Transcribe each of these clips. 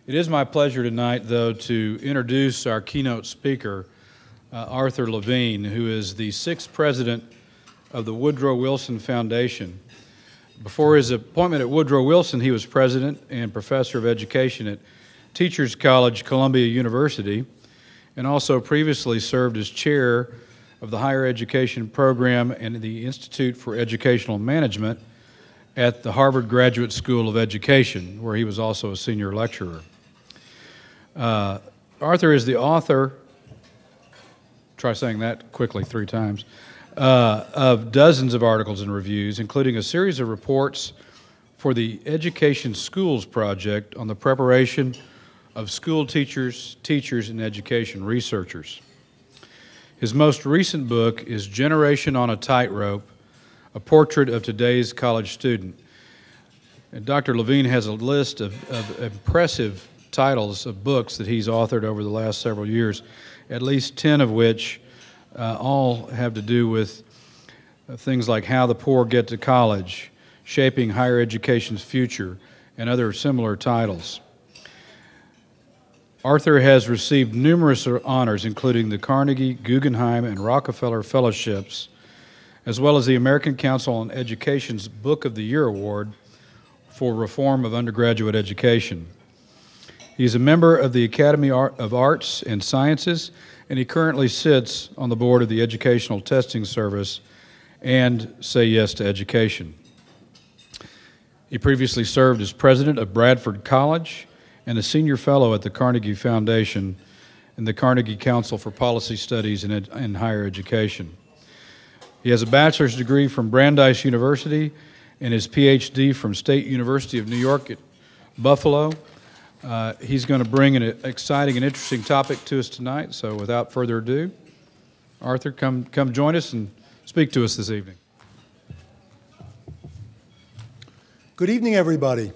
It is my pleasure tonight, though, to introduce our keynote speaker, Arthur Levine, who is the sixth president of the Woodrow Wilson Foundation. Before his appointment at Woodrow Wilson, he was president and professor of education at Teachers College, Columbia University, and also previously served as chair of the Higher Education Program and the Institute for Educational Management at the Harvard Graduate School of Education, where he was also a senior lecturer. Arthur is the author, try saying that quickly 3 times, of dozens of articles and reviews, including a series of reports for the Education Schools Project on the preparation of school teachers, and education researchers. His most recent book is Generation on a Tightrope, a portrait of today's college student. And Dr. Levine has a list of impressive titles of books that he's authored over the last several years, at least 10 of which all have to do with things like How the Poor Get to College, Shaping Higher Education's Future, and other similar titles. Arthur has received numerous honors, including the Carnegie, Guggenheim, and Rockefeller Fellowships, as well as the American Council on Education's Book of the Year Award for Reform of Undergraduate Education. He's a member of the Academy of Arts and Sciences, and he currently sits on the board of the Educational Testing Service and Say Yes to Education. He previously served as president of Bradford College and a senior fellow at the Carnegie Foundation and the Carnegie Council for Policy Studies in Higher Education. He has a bachelor's degree from Brandeis University and his PhD from State University of New York at Buffalo. He's going to bring an exciting and interesting topic to us tonight, so without further ado, Arthur, come join us and speak to us this evening. Good evening, everybody.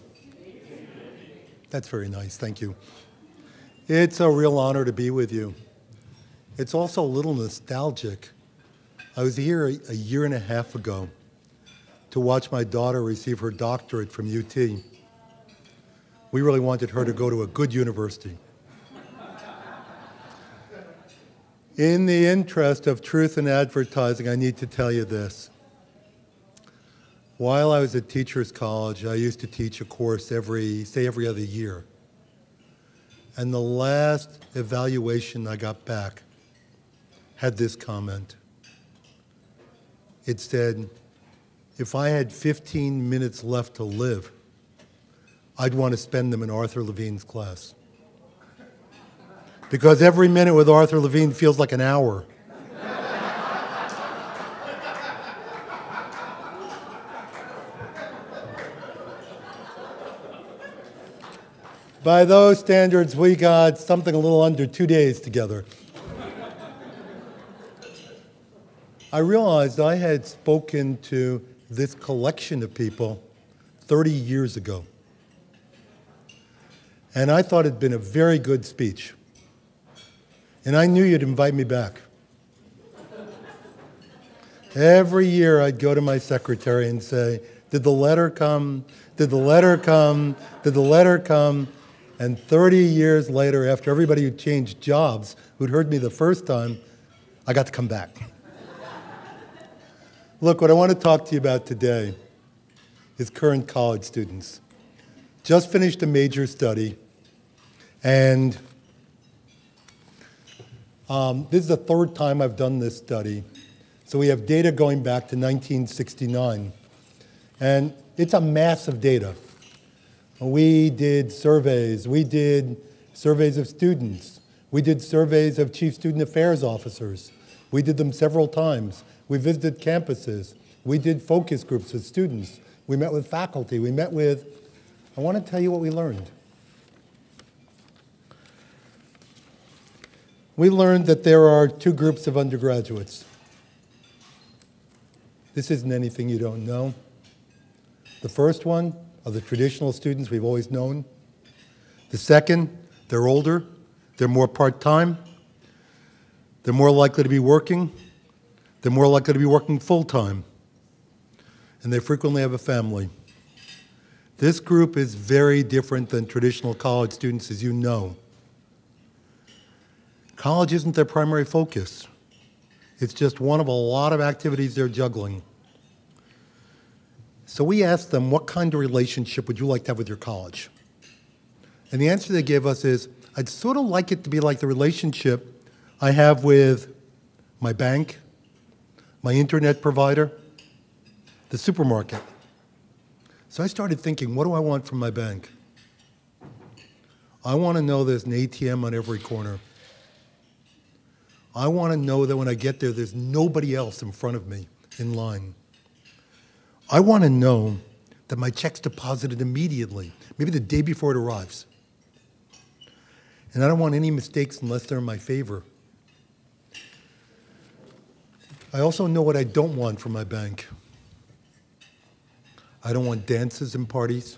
That's very nice, thank you. It's a real honor to be with you. It's also a little nostalgic. I was here a year and a half ago to watch my daughter receive her doctorate from UT. We really wanted her to go to a good university. In the interest of truth in advertising, I need to tell you this. While I was at Teachers College, I used to teach a course every other year. And the last evaluation I got back had this comment. It said, if I had 15 minutes left to live, I'd want to spend them in Arthur Levine's class. Because every minute with Arthur Levine feels like an hour. By those standards, we got something a little under 2 days together. I realized I had spoken to this collection of people 30 years ago. And I thought it'd been a very good speech. And I knew you'd invite me back. Every year I'd go to my secretary and say, did the letter come? Did the letter come? Did the letter come? And 30 years later, after everybody who changed jobs, who'd heard me the first time, I got to come back. Look, what I want to talk to you about today is current college students. Just finished a major study, and this is the 3rd time I've done this study. So we have data going back to 1969, and it's a mass of data. We did surveys. We did surveys of students. We did surveys of chief student affairs officers. We did them several times. We visited campuses. We did focus groups with students. We met with faculty. We met with, I want to tell you what we learned. We learned that there are 2 groups of undergraduates. This isn't anything you don't know. The first one are the traditional students we've always known. The second, they're older, they're more part-time, they're more likely to be working, they're more likely to be working full-time, and they frequently have a family. This group is very different than traditional college students, as you know. College isn't their primary focus. It's just one of a lot of activities they're juggling. So we asked them, what kind of relationship would you like to have with your college? And the answer they gave us is, I'd sort of like it to be like the relationship I have with my bank, my internet provider, the supermarket. So I started thinking, what do I want from my bank? I want to know there's an ATM on every corner. I want to know that when I get there, there's nobody else in front of me in line. I want to know that my check's deposited immediately, maybe the day before it arrives. And I don't want any mistakes unless they're in my favor. I also know what I don't want from my bank. I don't want dances and parties.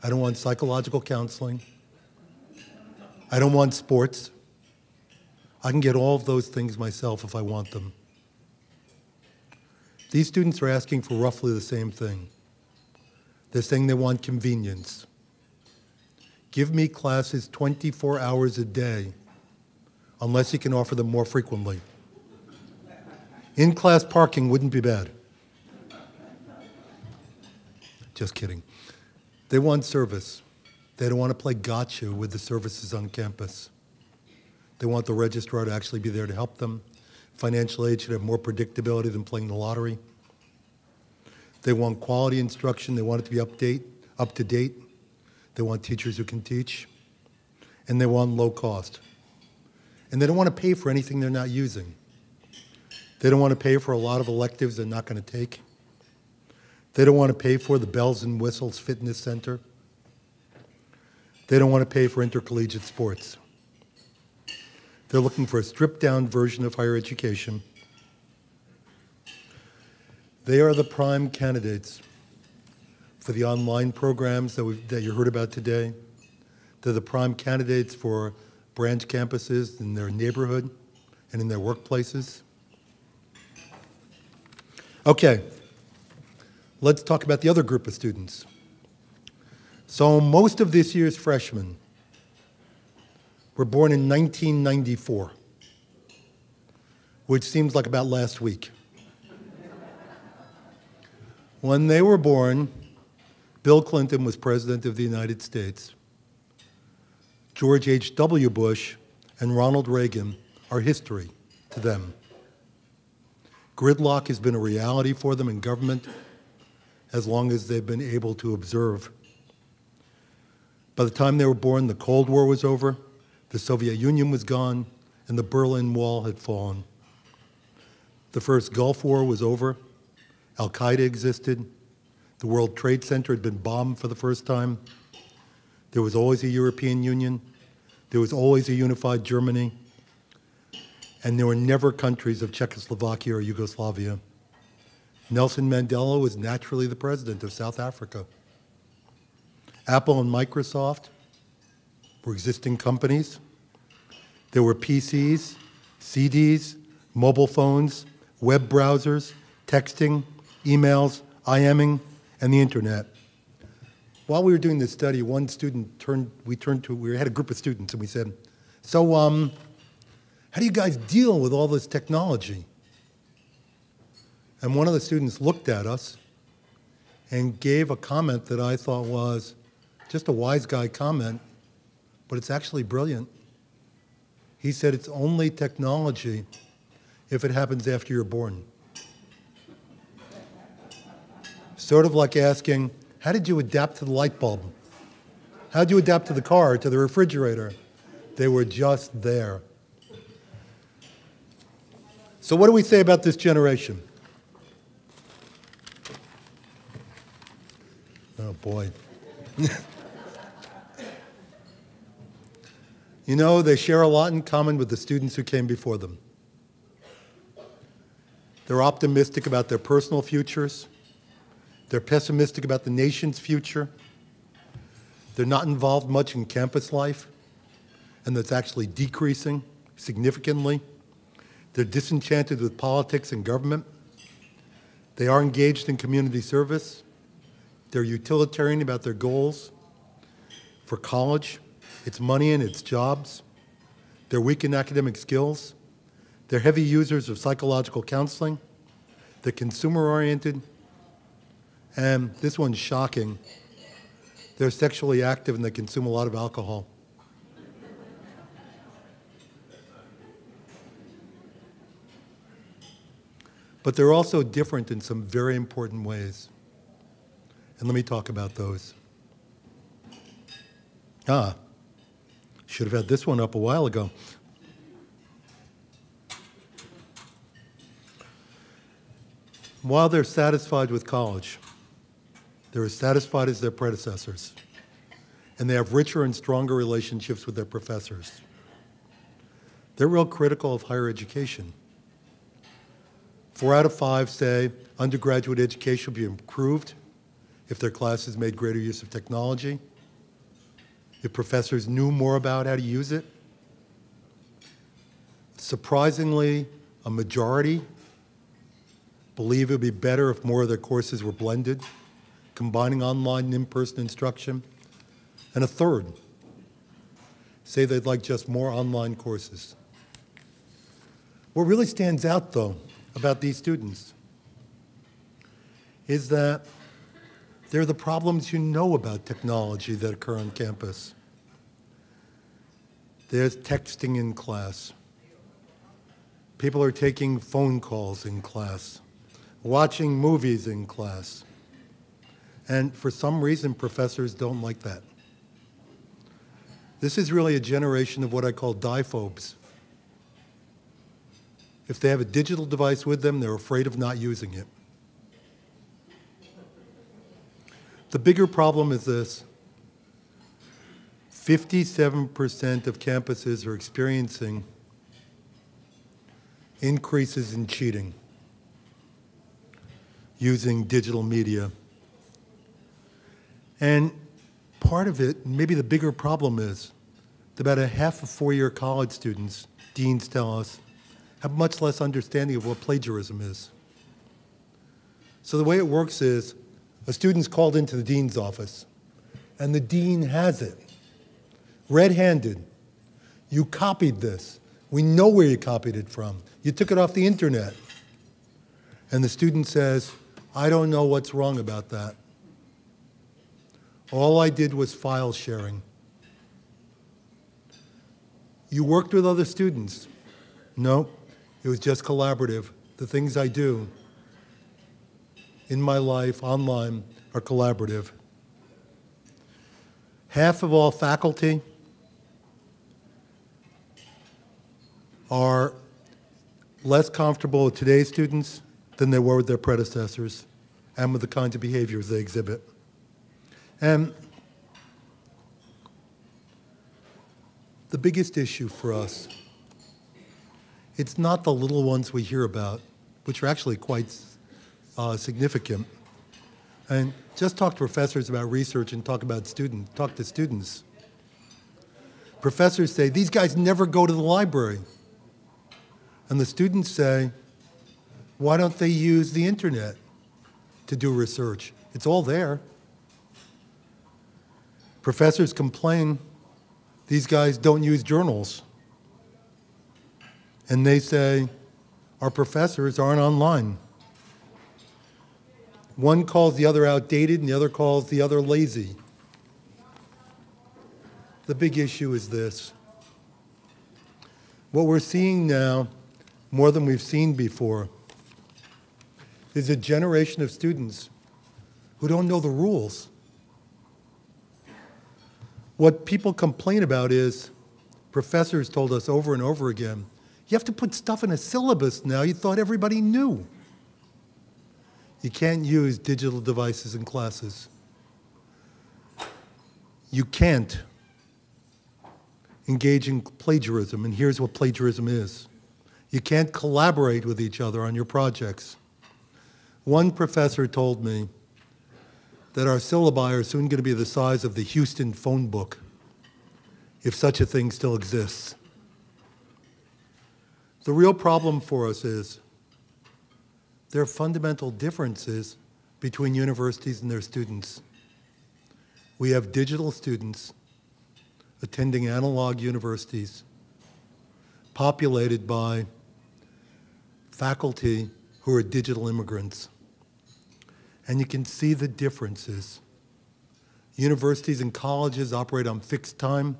I don't want psychological counseling. I don't want sports. I can get all of those things myself if I want them. These students are asking for roughly the same thing. They're saying they want convenience. Give me classes 24 hours a day, unless you can offer them more frequently. In-class parking wouldn't be bad. Just kidding. They want service. They don't want to play gotcha with the services on campus. They want the registrar to actually be there to help them. Financial aid should have more predictability than playing the lottery. They want quality instruction. They want it to be up to date. They want teachers who can teach. And they want low cost. And they don't want to pay for anything they're not using. They don't want to pay for a lot of electives they're not going to take. They don't want to pay for the bells and whistles fitness center. They don't want to pay for intercollegiate sports. They're looking for a stripped-down version of higher education. They are the prime candidates for the online programs that you heard about today. They're the prime candidates for branch campuses in their neighborhood and in their workplaces. Okay, let's talk about the other group of students. So most of this year's freshmen were born in 1994, which seems like about last week. When they were born, Bill Clinton was President of the United States. George H.W. Bush and Ronald Reagan are history to them. Gridlock has been a reality for them in government as long as they've been able to observe. By the time they were born, the Cold War was over, the Soviet Union was gone, and the Berlin Wall had fallen. The first Gulf War was over. Al-Qaeda existed. The World Trade Center had been bombed for the first time. There was always a European Union. There was always a unified Germany. And there were never countries of Czechoslovakia or Yugoslavia. Nelson Mandela was naturally the president of South Africa. Apple and Microsoft were existing companies. There were PCs, CDs, mobile phones, web browsers, texting, emails, IMing, and the internet. While we were doing this study, one student we had a group of students and we said, so how do you guys deal with all this technology? And one of the students looked at us and gave a comment that I thought was just a wise guy comment, but it's actually brilliant. He said it's only technology if it happens after you're born. Sort of like asking, how did you adapt to the light bulb? How did you adapt to the car, to the refrigerator? They were just there. So what do we say about this generation? Oh, boy. You know, they share a lot in common with the students who came before them. They're optimistic about their personal futures. They're pessimistic about the nation's future. They're not involved much in campus life, and that's actually decreasing significantly. They're disenchanted with politics and government. They are engaged in community service. They're utilitarian about their goals. For college, it's money and it's jobs. They're weak in academic skills. They're heavy users of psychological counseling. They're consumer-oriented. And this one's shocking. They're sexually active and they consume a lot of alcohol. But they're also different in some very important ways. And let me talk about those. Should have had this one up a while ago. While they're satisfied with college, they're as satisfied as their predecessors, and they have richer and stronger relationships with their professors. They're real critical of higher education. 4 out of 5 say undergraduate education will be improved if their classes made greater use of technology, if professors knew more about how to use it. Surprisingly, a majority believe it would be better if more of their courses were blended, combining online and in-person instruction. And a third say they'd like just more online courses. What really stands out, though, about these students is that they're the problems you know about technology that occur on campus. There's texting in class. People are taking phone calls in class, watching movies in class. And for some reason, professors don't like that. This is really a generation of what I call diphobes. If they have a digital device with them, they're afraid of not using it. The bigger problem is this. 57% of campuses are experiencing increases in cheating using digital media. And part of it, maybe the bigger problem is that about a half of 4-year college students, deans tell us, have much less understanding of what plagiarism is. So the way it works is a student's called into the dean's office, and the dean has it, red-handed. You copied this. We know where you copied it from. You took it off the internet. And the student says, I don't know what's wrong about that. All I did was file sharing. You worked with other students. No, it was just collaborative. The things I do in my life online are collaborative. Half of all faculty are less comfortable with today's students than they were with their predecessors and with the kinds of behaviors they exhibit. And the biggest issue for us, it's not the little ones we hear about, which are actually quite significant. And just talk to professors about research and talk to students. Professors say, these guys never go to the library. And the students say, why don't they use the internet to do research? It's all there. Professors complain these guys don't use journals. And they say, our professors aren't online. One calls the other outdated and the other calls the other lazy. The big issue is this. What we're seeing now, more than we've seen before, is a generation of students who don't know the rules. What people complain about is, professors told us over and over again, you have to put stuff in a syllabus now you thought everybody knew. You can't use digital devices in classes. You can't engage in plagiarism, and here's what plagiarism is. You can't collaborate with each other on your projects. One professor told me that our syllabi are soon going to be the size of the Houston phone book, if such a thing still exists. The real problem for us is there are fundamental differences between universities and their students. We have digital students attending analog universities, populated by faculty who are digital immigrants. And you can see the differences. Universities and colleges operate on fixed time,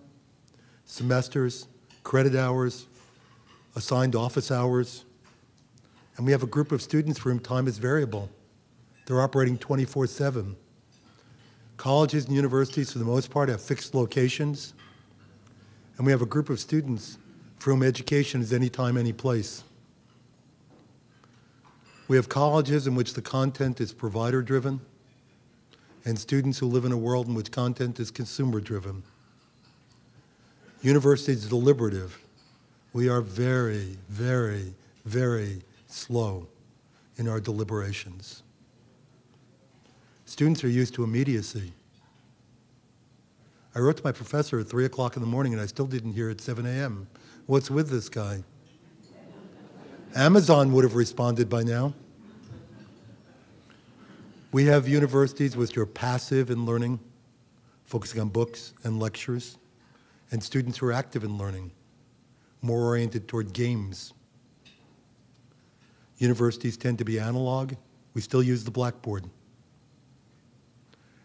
semesters, credit hours, assigned office hours. And we have a group of students for whom time is variable. They're operating 24/7. Colleges and universities, for the most part, have fixed locations. And we have a group of students for whom education is anytime, any place. We have colleges in which the content is provider-driven, and students who live in a world in which content is consumer-driven. Universities are deliberative. We are very, very, very slow in our deliberations. Students are used to immediacy. I wrote to my professor at 3 o'clock in the morning and I still didn't hear at 7 a.m. What's with this guy? Amazon would have responded by now. We have universities which are passive in learning, focusing on books and lectures, and students who are active in learning, more oriented toward games. Universities tend to be analog. We still use the blackboard.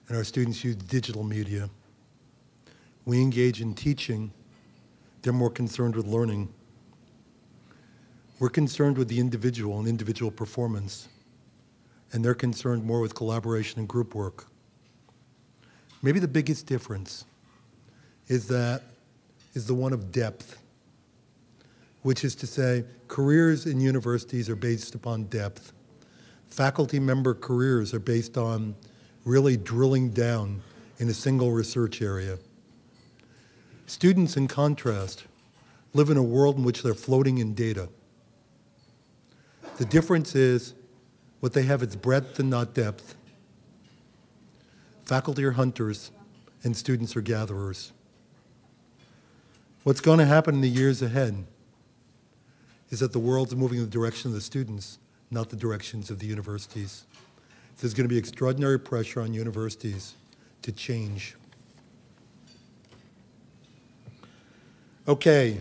And our students use digital media. We engage in teaching. They're more concerned with learning. We're concerned with the individual and individual performance. And they're concerned more with collaboration and group work. Maybe the biggest difference is the one of depth, which is to say, careers in universities are based upon depth. Faculty member careers are based on really drilling down in a single research area. Students, in contrast, live in a world in which they're floating in data. The difference is what they have is breadth and not depth. Faculty are hunters and students are gatherers. What's going to happen in the years ahead is that the world's moving in the direction of the students, not the directions of the universities. There's going to be extraordinary pressure on universities to change. Okay,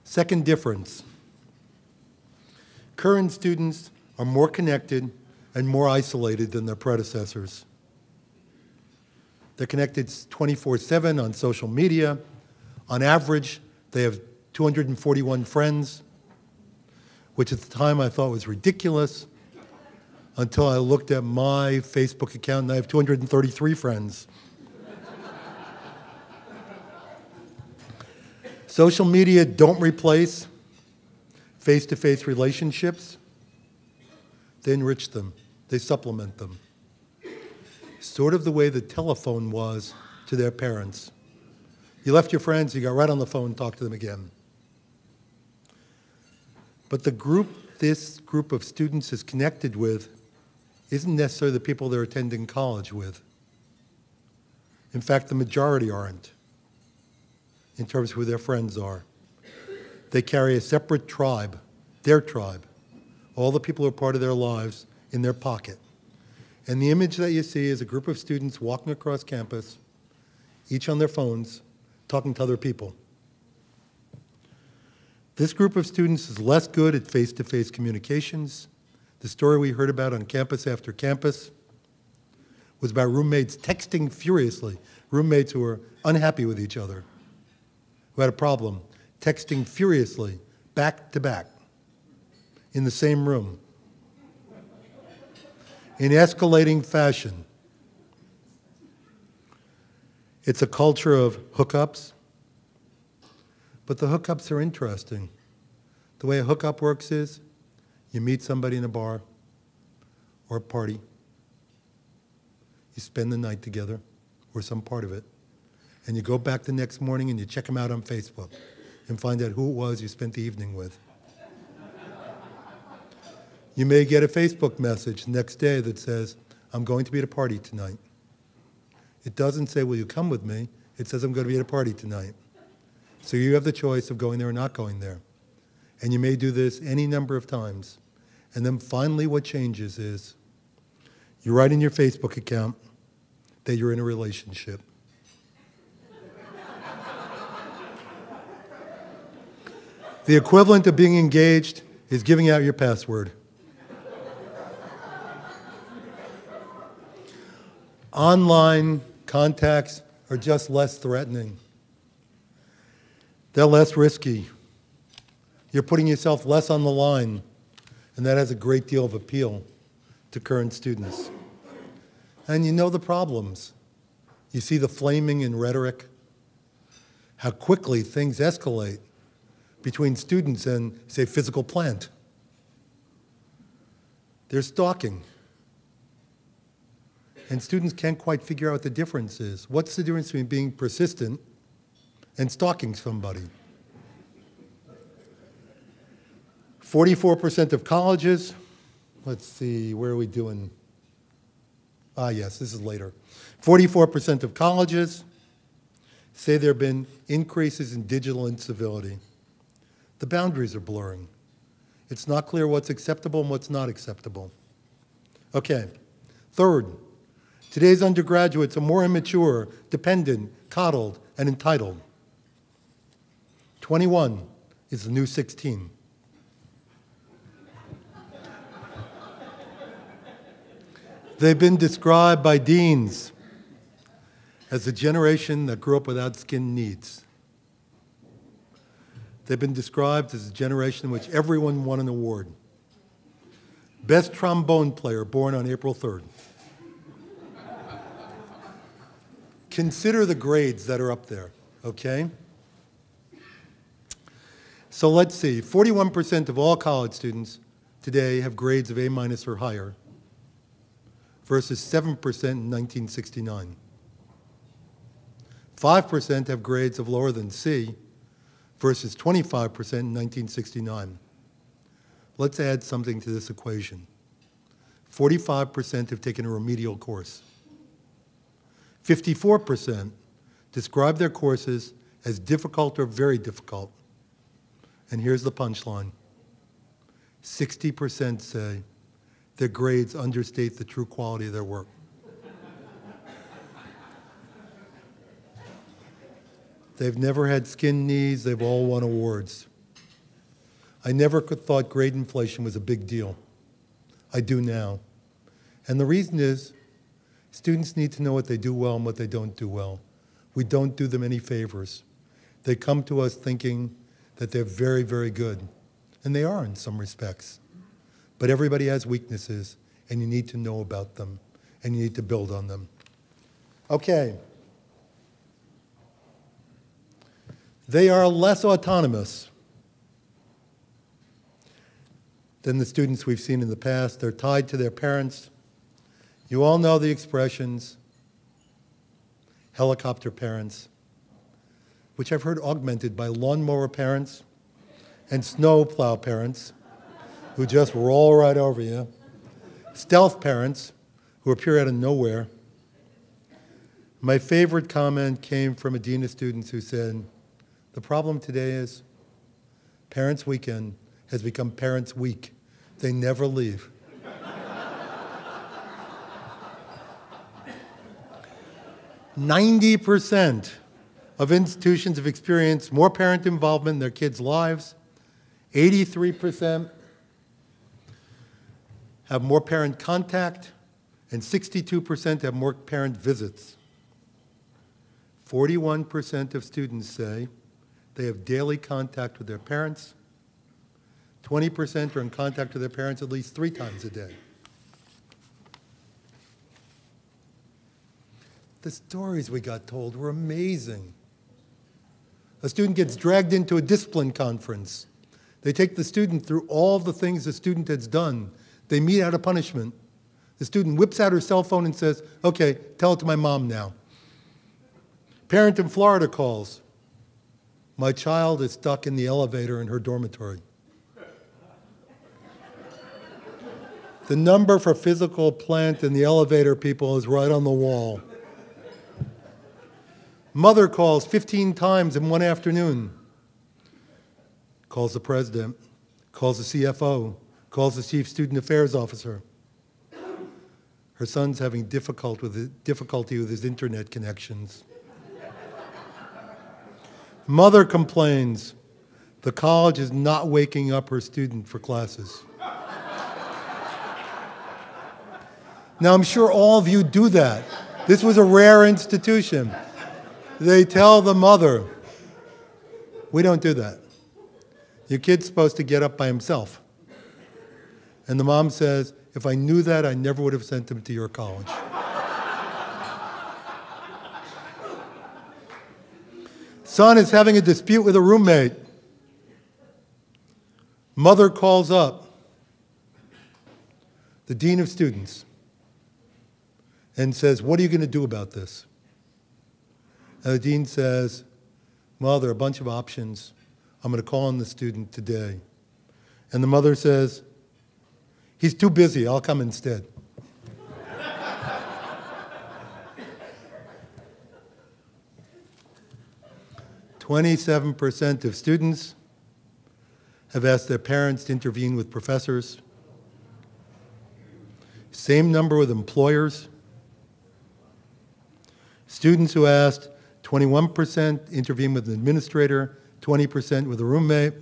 second difference. Current students are more connected and more isolated than their predecessors. They're connected 24/7 on social media. On average, they have 241 friends, which at the time I thought was ridiculous, until I looked at my Facebook account and I have 233 friends. Social media don't replace face-to-face relationships. They enrich them. They supplement them. Sort of the way the telephone was to their parents. You left your friends, you got right on the phone and talked to them again. But the group this group of students is connected with isn't necessarily the people they're attending college with. In fact, the majority aren't, in terms of who their friends are. They carry a separate tribe, their tribe, all the people who are part of their lives in their pocket. And the image that you see is a group of students walking across campus, each on their phones, talking to other people. This group of students is less good at face-to-face communications. The story we heard about on campus after campus was about roommates texting furiously, roommates who were unhappy with each other, who had a problem, texting furiously, back to back, in the same room, in escalating fashion. It's a culture of hookups, but the hookups are interesting. The way a hookup works is you meet somebody in a bar or a party, you spend the night together, or some part of it, and you go back the next morning and you check them out on Facebook and find out who it was you spent the evening with. You may get a Facebook message the next day that says, I'm going to be at a party tonight. It doesn't say, will you come with me? It says, I'm going to be at a party tonight. So you have the choice of going there or not going there. And you may do this any number of times. And then finally what changes is You write in your Facebook account that you're in a relationship. The equivalent of being engaged is giving out your password. Online contacts are just less threatening. They're less risky. You're putting yourself less on the line, and that has a great deal of appeal to current students. And you know the problems. You see the flaming in rhetoric, how quickly things escalate between students and, say, physical plant. There's stalking. And students can't quite figure out what the difference is. What's the difference between being persistent and stalking somebody? 44% of colleges, let's see, where are we doing? Yes, this is later. 44% of colleges say there have been increases in digital incivility. The boundaries are blurring. It's not clear what's acceptable and what's not acceptable. Okay, third, today's undergraduates are more immature, dependent, coddled, and entitled. 21 is the new 16. They've been described by deans as a generation that grew up without skin needs. They've been described as a generation in which everyone won an award. Best trombone player born on April 3rd. Consider the grades that are up there, okay? So let's see, 41% of all college students today have grades of A- or higher, versus 7% in 1969. 5% have grades of lower than C, versus 25% in 1969. Let's add something to this equation. 45% have taken a remedial course. 54% describe their courses as difficult or very difficult. And here's the punchline. 60% say their grades understate the true quality of their work. They've never had skin knees, they've all won awards. I never thought grade inflation was a big deal. I do now. And the reason is, students need to know what they do well and what they don't do well. We don't do them any favors. They come to us thinking that they're very, very good. And they are in some respects. But everybody has weaknesses, and you need to know about them, and you need to build on them. Okay. They are less autonomous than the students we've seen in the past. They're tied to their parents. You all know the expressions, helicopter parents, which I've heard augmented by lawnmower parents and snowplow parents who just roll right over you, stealth parents who appear out of nowhere. My favorite comment came from a dean of students who said, the problem today is Parents' Weekend has become Parents' Week. They never leave. %90 of institutions have experienced more parent involvement in their kids' lives. 83% have more parent contact, and 62% have more parent visits. 41% of students say they have daily contact with their parents. 20% are in contact with their parents at least 3 times a day. The stories we got told were amazing. A student gets dragged into a discipline conference. They take the student through all the things the student has done. They mete out a punishment. The student whips out her cell phone and says, okay, tell it to my mom now. Parent in Florida calls. My child is stuck in the elevator in her dormitory. The number for physical plant in the elevator, people, is right on the wall. Mother calls 15 times in one afternoon. Calls the president, calls the CFO, calls the chief student affairs officer. Her son's having difficulty with his internet connections. Mother complains the college is not waking up her student for classes. Now, I'm sure all of you do that. This was a rare institution. They tell the mother, we don't do that. Your kid's supposed to get up by himself. And the mom says, if I knew that, I never would have sent him to your college. Son is having a dispute with a roommate. Mother calls up the dean of students and says, what are you going to do about this? And the dean says, well, there are a bunch of options. I'm going to call on the student today. And the mother says, he's too busy. I'll come instead. 27% of students have asked their parents to intervene with professors. Same number with employers. Students who asked, 21% intervene with an administrator, 20% with a roommate.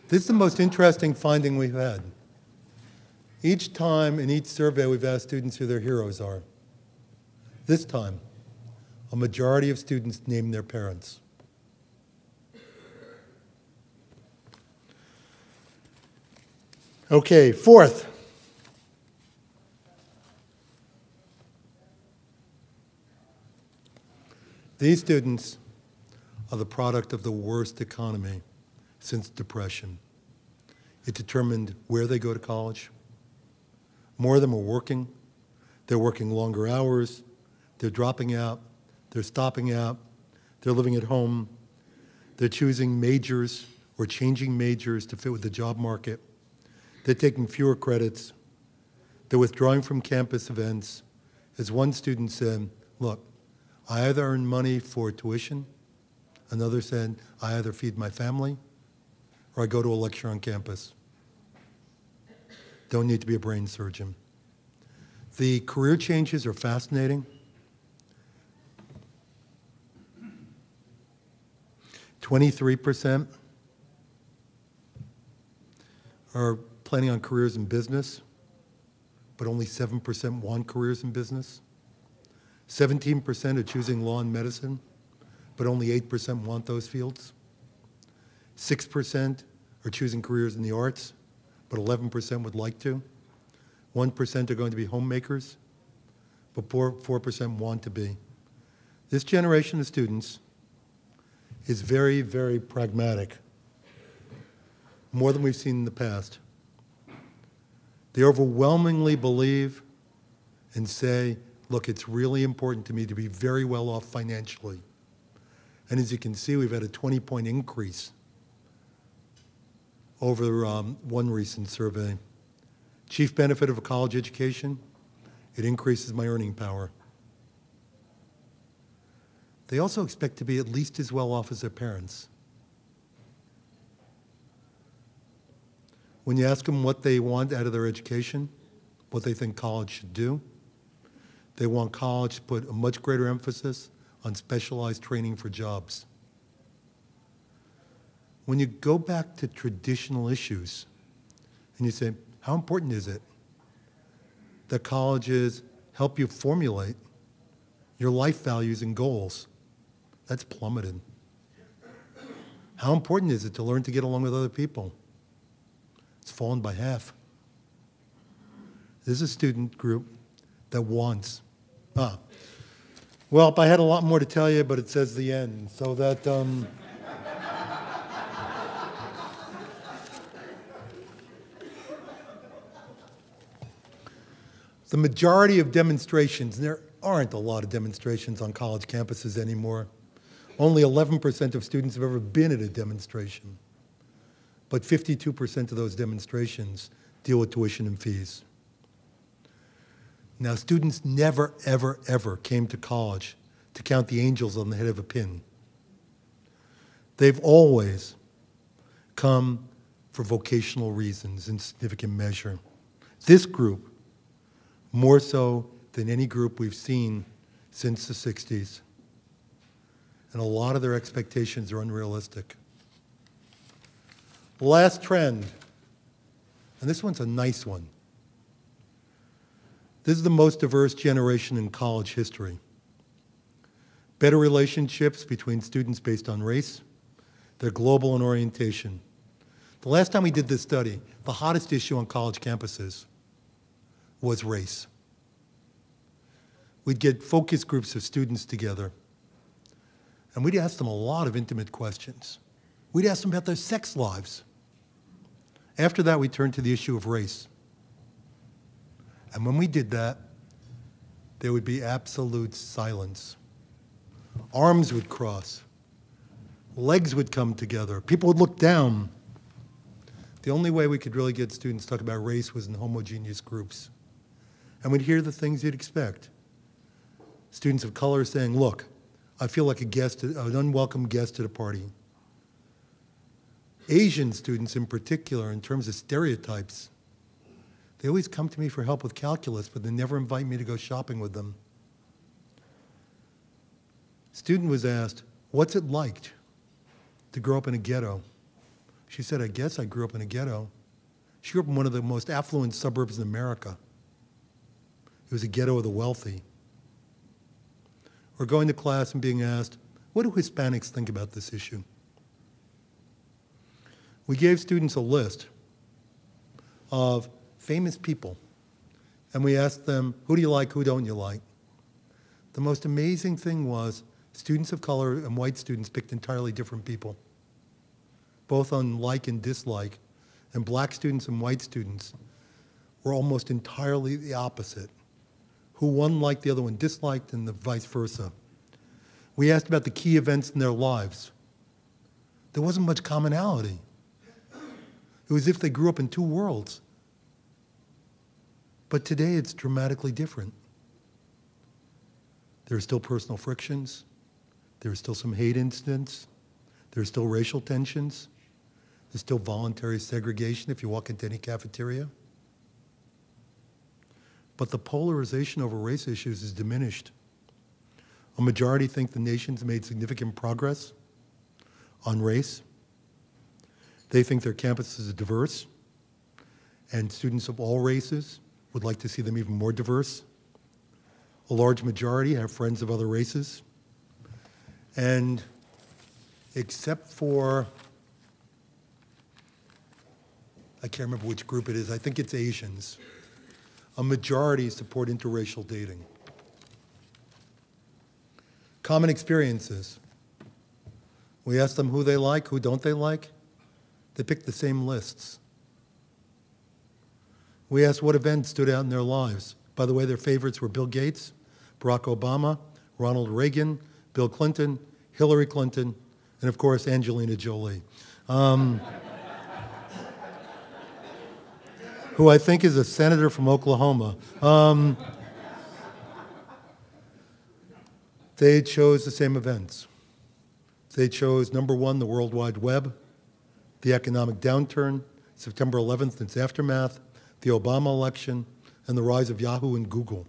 This is the most interesting finding we've had. Each time in each survey, we've asked students who their heroes are. This time, a majority of students named their parents. Okay, fourth. These students are the product of the worst economy since Depression. It determined where they go to college. More of them are working. They're working longer hours. They're dropping out. They're stopping out. They're living at home. They're choosing majors or changing majors to fit with the job market. They're taking fewer credits. They're withdrawing from campus events. As one student said, look, I either earn money for tuition. Another said, I either feed my family or I go to a lecture on campus. Don't need to be a brain surgeon. The career changes are fascinating. 23% are planning on careers in business, but only 7% want careers in business. 17% are choosing law and medicine, but only 8% want those fields. 6% are choosing careers in the arts, but 11% would like to. 1% are going to be homemakers, but 4% want to be. This generation of students is very, very pragmatic, more than we've seen in the past. They overwhelmingly believe and say, look, it's really important to me to be very well off financially. And as you can see, we've had a 20-point increase over one recent survey. Chief benefit of a college education, it increases my earning power. They also expect to be at least as well off as their parents. When you ask them what they want out of their education, what they think college should do, they want college to put a much greater emphasis on specialized training for jobs. When you go back to traditional issues and you say, how important is it that colleges help you formulate your life values and goals? That's plummeted. How important is it to learn to get along with other people? It's fallen by half. There's a student group that wants. Well, I had a lot more to tell you, but it says the end. So that, the majority of demonstrations, and there aren't a lot of demonstrations on college campuses anymore. Only 11% of students have ever been at a demonstration. But 52% of those demonstrations deal with tuition and fees. Now, students never, ever, ever came to college to count the angels on the head of a pin. They've always come for vocational reasons in significant measure. This group more so than any group we've seen since the 60s. And a lot of their expectations are unrealistic. Last trend, and this one's a nice one. This is the most diverse generation in college history. Better relationships between students based on race. They're global in orientation. The last time we did this study, the hottest issue on college campuses was race. We'd get focus groups of students together, and we'd ask them a lot of intimate questions. We'd ask them about their sex lives. After that, we turned to the issue of race. And when we did that, there would be absolute silence. Arms would cross. Legs would come together. People would look down. The only way we could really get students to talk about race was in homogeneous groups. And we'd hear the things you'd expect. Students of color saying, look, I feel like a guest, an unwelcome guest at a party. Asian students in particular, in terms of stereotypes, they always come to me for help with calculus, but they never invite me to go shopping with them. Student was asked, what's it like to grow up in a ghetto? She said, I guess I grew up in a ghetto. She grew up in one of the most affluent suburbs in America. It was a ghetto of the wealthy. Or going to class and being asked, what do Hispanics think about this issue? We gave students a list of famous people, and we asked them, who do you like, who don't you like? The most amazing thing was students of color and white students picked entirely different people, both on like and dislike, and black students and white students were almost entirely the opposite, who one liked, the other one disliked, and the vice versa. We asked about the key events in their lives. There wasn't much commonality. It was as if they grew up in two worlds. But today it's dramatically different. There are still personal frictions. There are still some hate incidents. There are still racial tensions. There's still voluntary segregation if you walk into any cafeteria. But the polarization over race issues is diminished. A majority think the nation's made significant progress on race. They think their campuses are diverse, and students of all races would like to see them even more diverse. A large majority have friends of other races. And except for, I can't remember which group it is, I think it's Asians, a majority support interracial dating. Common experiences. We ask them who they like, who don't they like. They pick the same lists. We asked what events stood out in their lives. By the way, their favorites were Bill Gates, Barack Obama, Ronald Reagan, Bill Clinton, Hillary Clinton, and of course, Angelina Jolie, who I think is a senator from Oklahoma. They chose the same events. They chose, number one, the World Wide Web, the economic downturn, September 11th and its aftermath, the Obama election, and the rise of Yahoo and Google.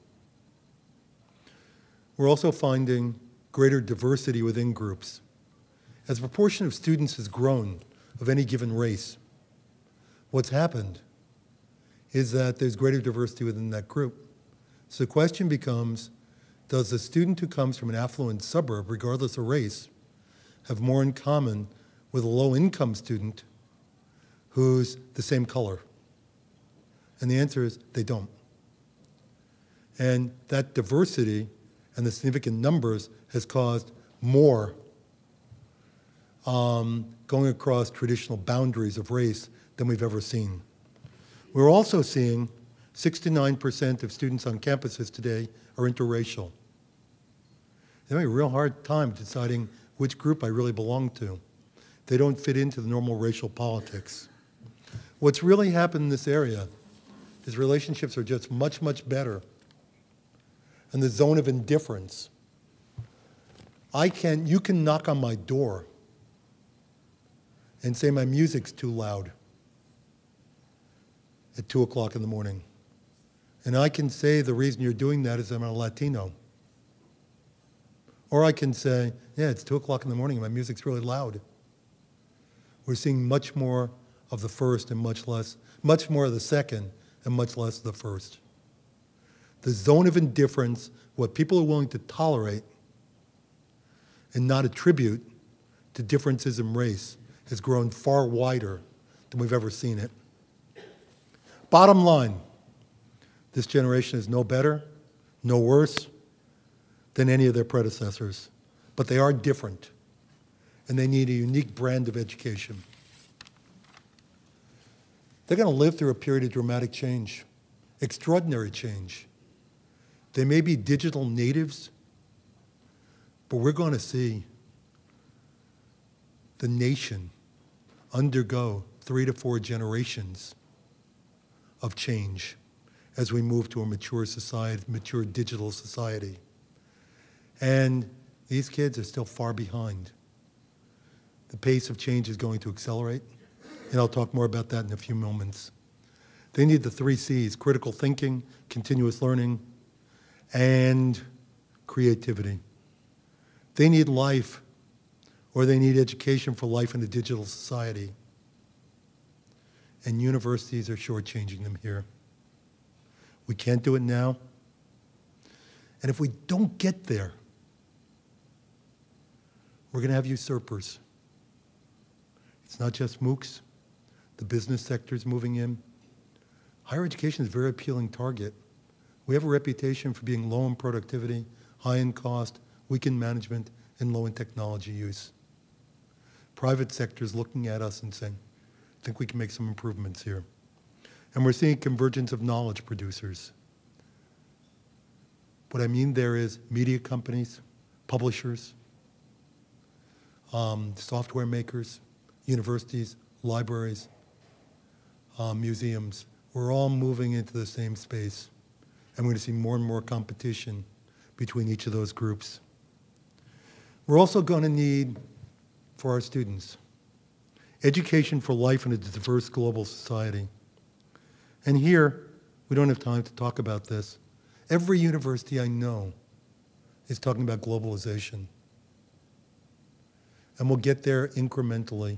We're also finding greater diversity within groups. As the proportion of students has grown of any given race, what's happened is that there's greater diversity within that group. So the question becomes, does the student who comes from an affluent suburb, regardless of race, have more in common with a low-income student who's the same color? And the answer is they don't. And that diversity and the significant numbers has caused more going across traditional boundaries of race than we've ever seen. We're also seeing 69% of students on campuses today are interracial. They have a real hard time deciding which group I really belong to. They don't fit into the normal racial politics. What's really happened in this area is relationships are just much, much better. And the zone of indifference. You can knock on my door and say my music's too loud at 2 o'clock in the morning. And I can say the reason you're doing that is I'm a Latino. Or I can say, yeah, it's 2 o'clock in the morning and my music's really loud. We're seeing much more of the first and much more of the second and much less of the first. The zone of indifference, what people are willing to tolerate and not attribute to differences in race, has grown far wider than we've ever seen it. Bottom line, this generation is no better, no worse than any of their predecessors, but they are different, and they need a unique brand of education. They're going to live through a period of dramatic change, extraordinary change. They may be digital natives, but we're going to see the nation undergo 3 to 4 generations of change as we move to a mature society, mature digital society. And these kids are still far behind. The pace of change is going to accelerate, and I'll talk more about that in a few moments. They need the 3 C's: critical thinking, continuous learning, and creativity. They need life, or they need education for life in a digital society. And universities are shortchanging them here. We can't do it now. And if we don't get there, we're going to have usurpers. It's not just MOOCs. The business sector is moving in. Higher education is a very appealing target. We have a reputation for being low in productivity, high in cost, weak in management, and low in technology use. Private sector is looking at us and saying, I think we can make some improvements here. And we're seeing convergence of knowledge producers. What I mean there is media companies, publishers, software makers, universities, libraries, museums. We're all moving into the same space. And we're going to see more and more competition between each of those groups. We're also going to need, for our students, education for life in a diverse global society. And here, we don't have time to talk about this. Every university I know is talking about globalization. And we'll get there incrementally.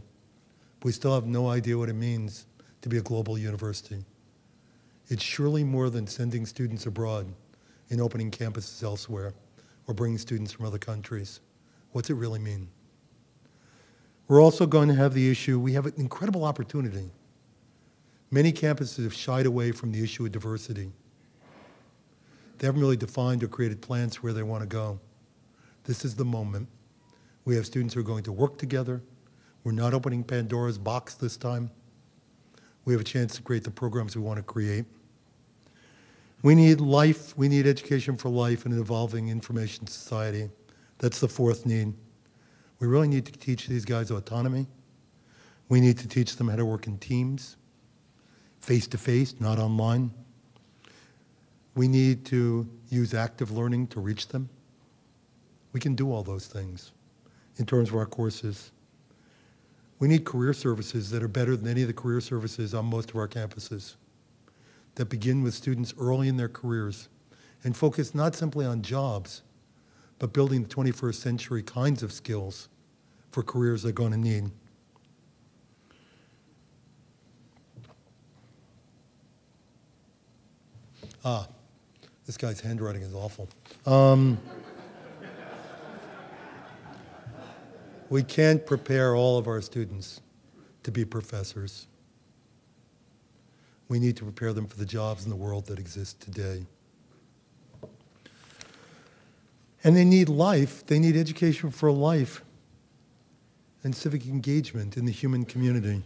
But we still have no idea what it means to be a global university. It's surely more than sending students abroad and opening campuses elsewhere or bringing students from other countries. What's it really mean? We're also going to have the issue, we have an incredible opportunity. Many campuses have shied away from the issue of diversity. They haven't really defined or created plans where they want to go. This is the moment. We have students who are going to work together. We're not opening Pandora's box this time. We have a chance to create the programs we want to create. We need life, we need education for life in an evolving information society. That's the 4th need. We really need to teach these guys autonomy. We need to teach them how to work in teams, face-to-face, not online. We need to use active learning to reach them. We can do all those things in terms of our courses. We need career services that are better than any of the career services on most of our campuses, that begin with students early in their careers and focus not simply on jobs, but building the 21st century kinds of skills for careers they're going to need. This guy's handwriting is awful. We can't prepare all of our students to be professors. We need to prepare them for the jobs in the world that exist today. And they need life, they need education for life and civic engagement in the human community.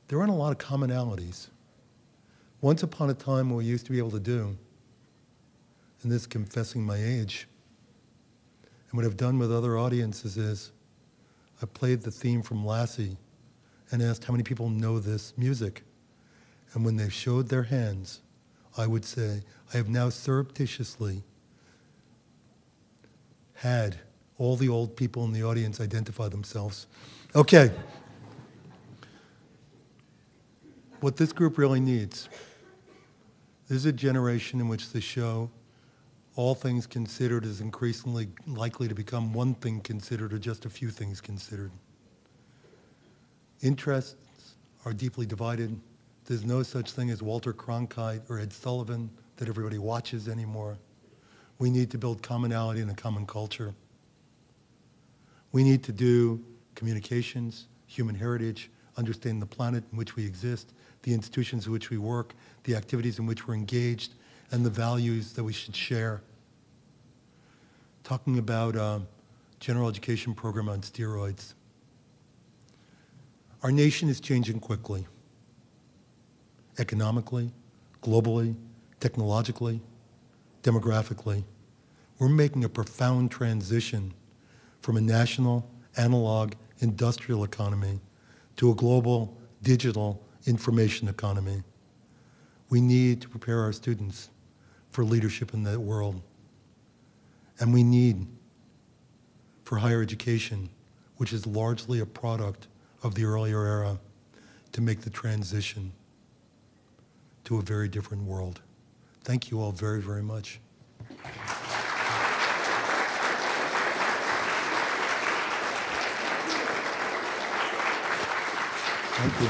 There aren't a lot of commonalities. Once upon a time, what we used to be able to do, and this is confessing my age, and what I've done with other audiences is, I played the theme from Lassie and asked how many people know this music. And when they showed their hands, I would say, I have now surreptitiously had all the old people in the audience identify themselves. Okay. What this group really needs This is a generation in which the show, all things considered, is increasingly likely to become one thing considered or just a few things considered. Interests are deeply divided. There's no such thing as Walter Cronkite or Ed Sullivan that everybody watches anymore. We need to build commonality and a common culture. We need to do communications, human heritage, understand the planet in which we exist, the institutions in which we work, the activities in which we're engaged, and the values that we should share. Talking about a general education program on steroids. Our nation is changing quickly. Economically, globally, technologically, demographically. We're making a profound transition from a national, analog, industrial economy to a global, digital, information economy. We need to prepare our students for leadership in that world. And we need for higher education, which is largely a product of the earlier era, to make the transition to a very different world. Thank you all very, very much. Thank you.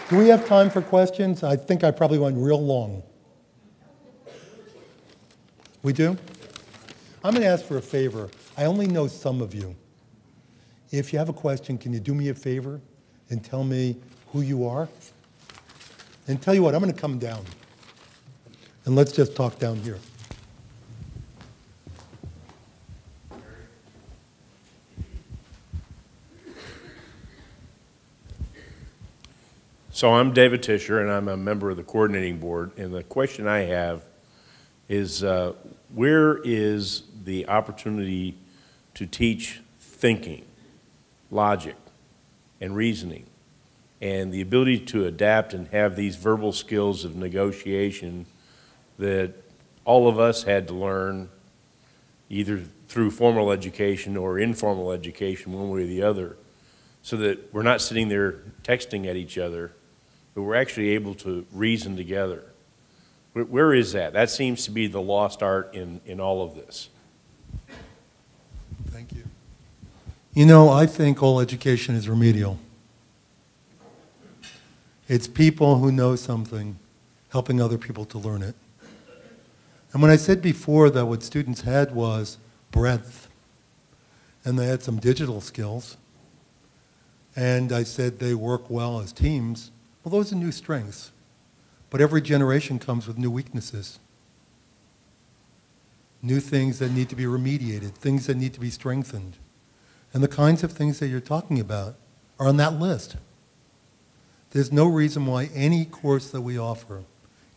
Do we have time for questions? I think I probably went real long. We do? I'm going to ask for a favor. I only know some of you. If you have a question, can you do me a favor and tell me who you are? And tell you what, I'm going to come down. And let's just talk down here. So I'm David Tischer, and I'm a member of the coordinating board. And the question I have is, where is the opportunity to teach thinking, logic, and reasoning, and the ability to adapt and have these verbal skills of negotiation that all of us had to learn either through formal education or informal education, one way or the other, so that we're not sitting there texting at each other, but we're actually able to reason together. Where is that? That seems to be the lost art in all of this. Thank you. You know, I think all education is remedial. It's people who know something helping other people to learn it. And when I said before that what students had was breadth, and they had some digital skills, and I said they work well as teams, well, those are new strengths. But every generation comes with new weaknesses, new things that need to be remediated, things that need to be strengthened. And the kinds of things that you're talking about are on that list. There's no reason why any course that we offer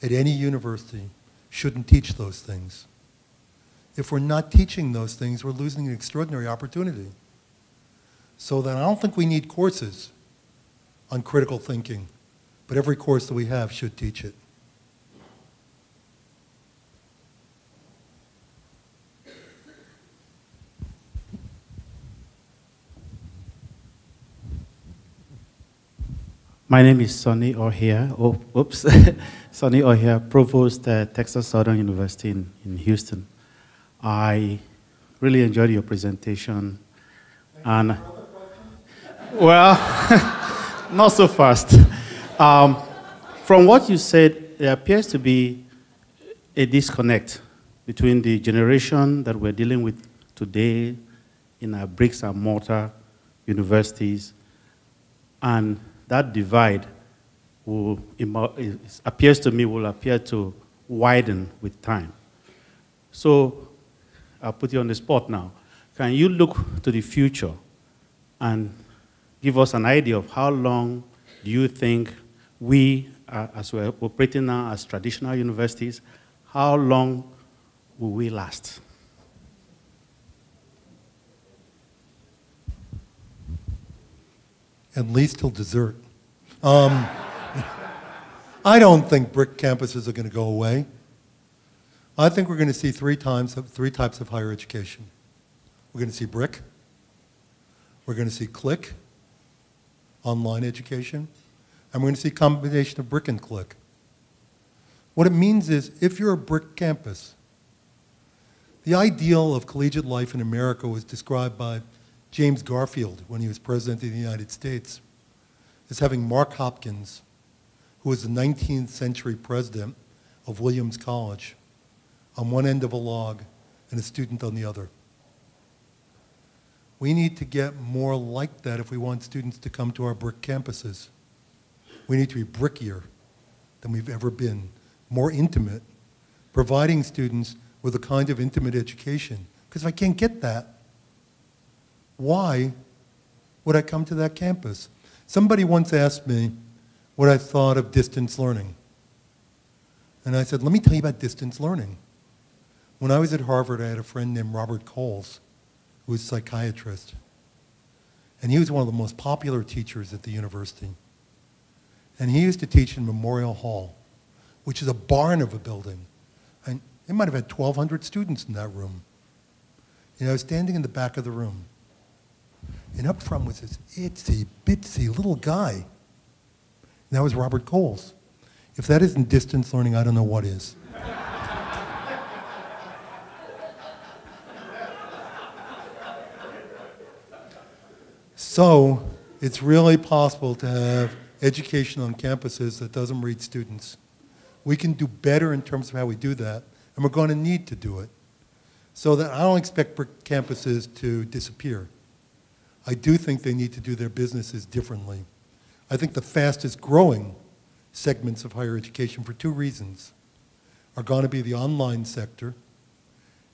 at any university shouldn't teach those things. If we're not teaching those things, we're losing an extraordinary opportunity. So then I don't think we need courses on critical thinking, but every course that we have should teach it. My name is Sonny O'Hare. Sonny O'Hare, Provost at Texas Southern University in Houston. I really enjoyed your presentation. And, well, not so fast. From what you said, there appears to be a disconnect between the generation that we're dealing with today in our bricks and mortar universities, and that divide appears to me will appear to widen with time. So I'll put you on the spot now. Can you look to the future and give us an idea of how long do you think we, as we're operating now as traditional universities, how long will we last? At least till dessert. I don't think brick campuses are going to go away. I think we're going to see three types of higher education. We're going to see brick, we're going to see click, online education, and we're going to see a combination of brick and click. What it means is, if you're a brick campus, the ideal of collegiate life in America was described by James Garfield when he was president of the United States as having Mark Hopkins, who was the 19th century president of Williams College, on one end of a log and a student on the other. We need to get more like that if we want students to come to our brick campuses. We need to be brickier than we've ever been, more intimate, providing students with a kind of intimate education. Because if I can't get that, why would I come to that campus? Somebody once asked me what I thought of distance learning. And I said, let me tell you about distance learning. When I was at Harvard, I had a friend named Robert Coles, who was a psychiatrist. And he was one of the most popular teachers at the university. And he used to teach in Memorial Hall, which is a barn of a building. And they might have had 1,200 students in that room. And I was standing in the back of the room. And up front was this itsy bitsy little guy. And that was Robert Coles. If that isn't distance learning, I don't know what is. So it's really possible to have education on campuses that doesn't reach students. We can do better in terms of how we do that, and we're going to need to do it. So that I don't expect brick campuses to disappear. I do think they need to do their businesses differently. I think the fastest growing segments of higher education, for two reasons, are going to be the online sector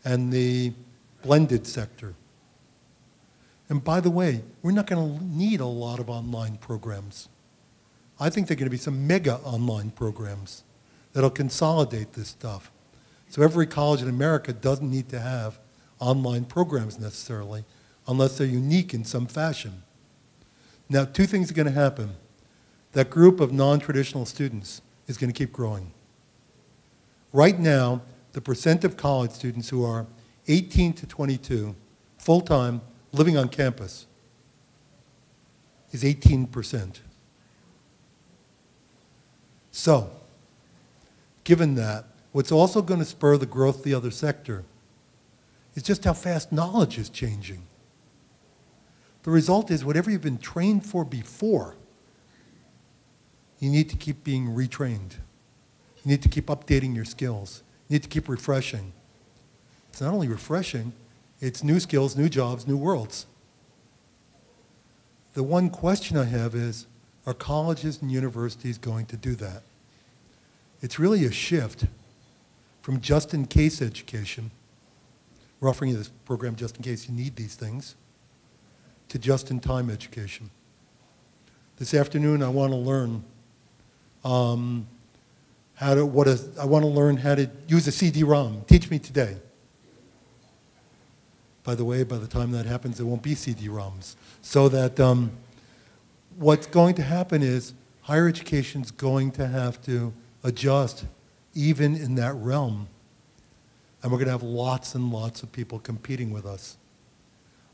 and the blended sector. And by the way, we're not going to need a lot of online programs. I think there are going to be some mega online programs that'll consolidate this stuff. So every college in America doesn't need to have online programs necessarily, unless they're unique in some fashion. Now, two things are going to happen. That group of non-traditional students is going to keep growing. Right now, the percent of college students who are 18 to 22, full-time, living on campus, is 18%. So, given that, what's also going to spur the growth of the other sector is just how fast knowledge is changing. The result is whatever you've been trained for before, you need to keep being retrained. You need to keep updating your skills. You need to keep refreshing. It's not only refreshing, it's new skills, new jobs, new worlds. The one question I have is, are colleges and universities going to do that? It's really a shift from just-in-case education. We're offering you this program just in case you need these things, to just-in-time education. This afternoon, I want to learn how to use a CD-ROM. Teach me today. By the way, by the time that happens, there won't be CD-ROMs. So that what's going to happen is higher education's going to have to adjust even in that realm. And we're going to have lots and lots of people competing with us.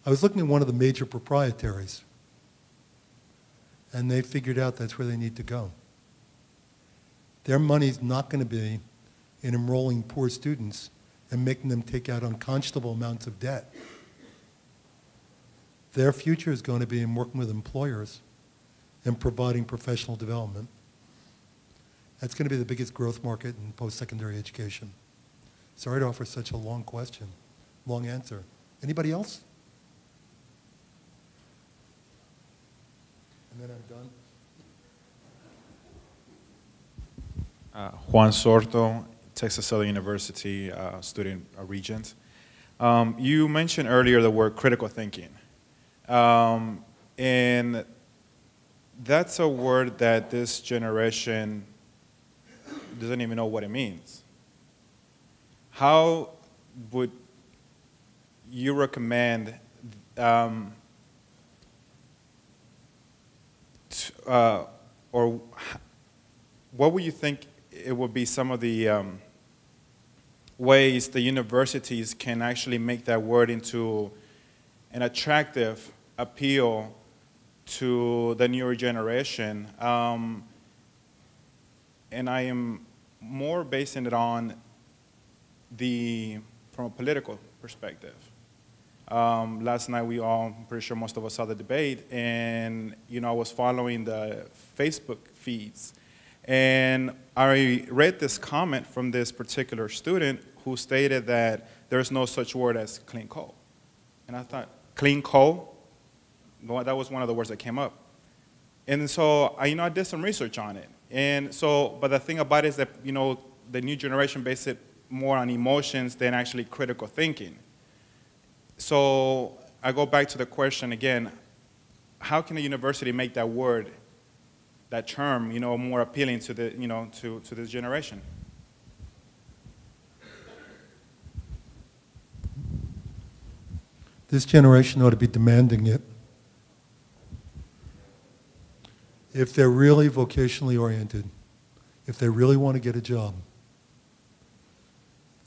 I was looking at one of the major proprietaries, and they figured out that's where they need to go. Their money's not going to be in enrolling poor students and making them take out unconscionable amounts of debt. Their future is going to be in working with employers and providing professional development. That's going to be the biggest growth market in post-secondary education. Sorry to offer such a long question, long answer. Anybody else? And then I'm done. Juan Sorto, Texas Southern University student regent. You mentioned earlier the word critical thinking. And that's a word that this generation doesn't even know what it means. How would you recommend or what would you think it would be some of the ways the universities can actually make that word into an attractive appeal to the newer generation? And I am more basing it on from a political perspective. Last night I'm pretty sure most of us saw the debate, and I was following the Facebook feeds, and I read this comment from this particular student who stated that there's no such word as clean coal. And I thought, clean coal? Well, that was one of the words that came up. And so I did some research on it. And so, but the thing about it is that, the new generation base it more on emotions than actually critical thinking. So I go back to the question again, how can a university make that word, that term, more appealing to the, to this generation? This generation ought to be demanding it. If they're really vocationally oriented, if they really want to get a job,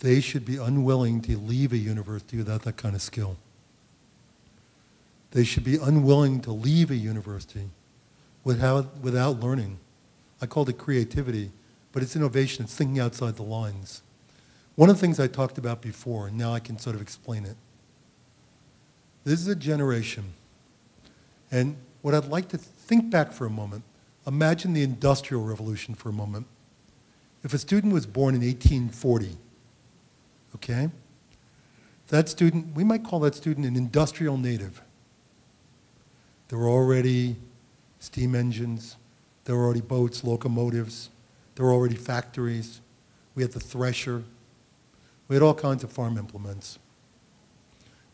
they should be unwilling to leave a university without that kind of skill. They should be unwilling to leave a university without learning. I called it creativity, but it's innovation. It's thinking outside the lines. One of the things I talked about before, and now I can sort of explain it. This is a generation, and what I'd like to think back for a moment, imagine the Industrial Revolution for a moment. If a student was born in 1840, okay, that student, we might call that student an industrial native. There were already steam engines, there were already boats, locomotives, there were already factories, we had the thresher, we had all kinds of farm implements.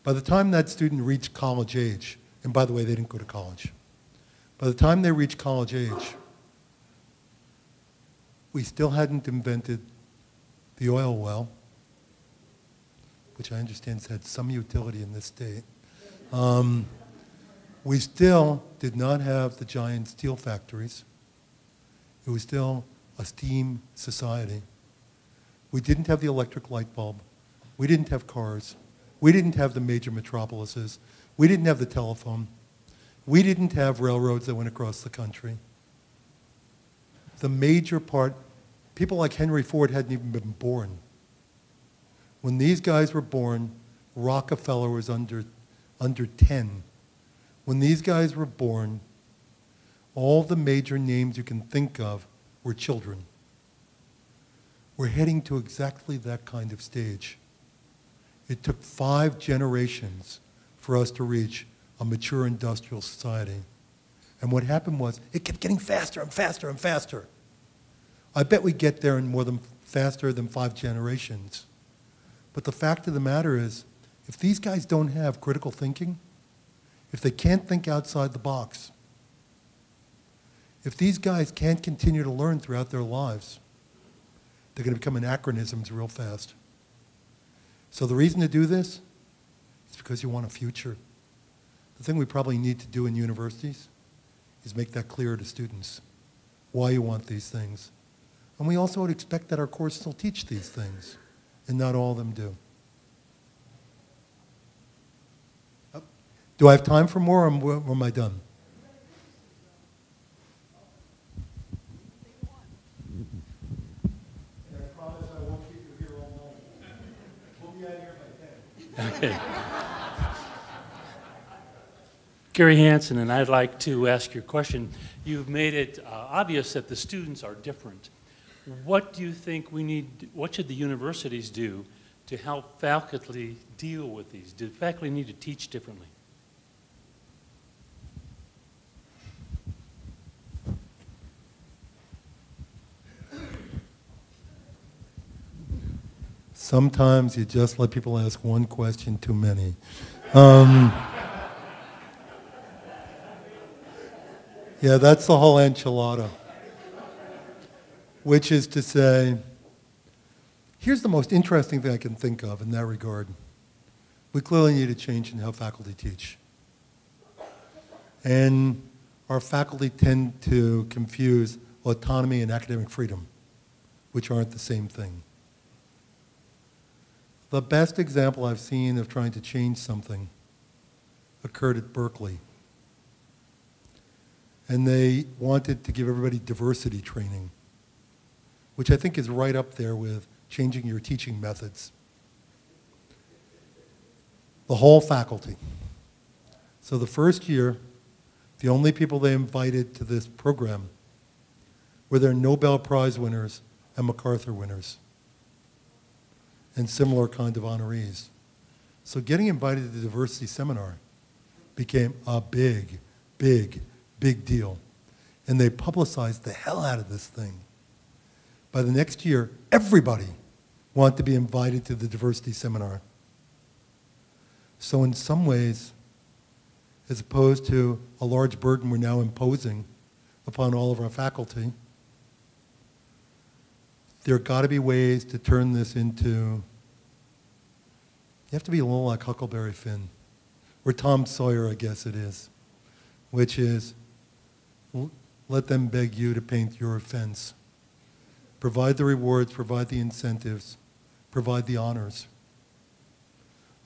By the time that student reached college age, and by the way, they didn't go to college. By the time they reached college age, we still hadn't invented the oil well, which I understand has had some utility in this state. We still did not have the giant steel factories. It was still a steam society. We didn't have the electric light bulb. We didn't have cars. We didn't have the major metropolises. We didn't have the telephone. We didn't have railroads that went across the country. The major part, people like Henry Ford hadn't even been born. When these guys were born, Rockefeller was under 10. When these guys were born, all the major names you can think of were children. We're heading to exactly that kind of stage. It took 5 generations for us to reach a mature industrial society. And what happened was, it kept getting faster and faster and faster. I bet we get there in faster than 5 generations. But the fact of the matter is, if these guys don't have critical thinking, if they can't think outside the box, if these guys can't continue to learn throughout their lives, they're going to become anachronisms real fast. So the reason to do this is because you want a future. The thing we probably need to do in universities is make that clear to students, why you want these things. And we also would expect that our courses will teach these things, and not all of them do. Do I have time for more, or am I done? Okay. Gary Hansen, and I'd like to ask you a question. You've made it obvious that the students are different. What do you think what should the universities do to help faculty deal with these? Do faculty need to teach differently? Sometimes you just let people ask one question too many. Yeah, that's the whole enchilada. Which is to say, here's the most interesting thing I can think of in that regard. We clearly need a change in how faculty teach. And our faculty tend to confuse autonomy and academic freedom, which aren't the same thing. The best example I've seen of trying to change something occurred at Berkeley. And they wanted to give everybody diversity training, which I think is right up there with changing your teaching methods. The whole faculty. So the first year, the only people they invited to this program were their Nobel Prize winners and MacArthur winners and similar kind of honorees. So getting invited to the diversity seminar became a big, big, big deal. And they publicized the hell out of this thing. By the next year, everybody wanted to be invited to the diversity seminar. So in some ways, as opposed to a large burden we're now imposing upon all of our faculty, there have got to be ways to turn this into, you have to be a little like Huckleberry Finn, or Tom Sawyer, I guess it is, which is, let them beg you to paint your fence. Provide the rewards, provide the incentives, provide the honors.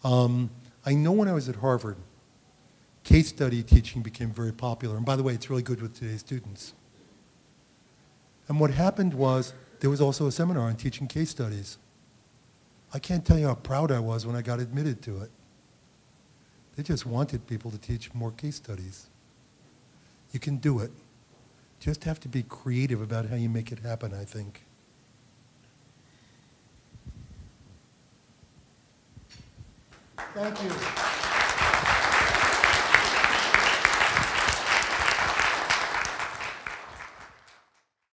I know when I was at Harvard, case study teaching became very popular. And by the way, it's really good with today's students. And what happened was, there was also a seminar on teaching case studies. I can't tell you how proud I was when I got admitted to it. They just wanted people to teach more case studies. You can do it. Just have to be creative about how you make it happen, I think. Thank you.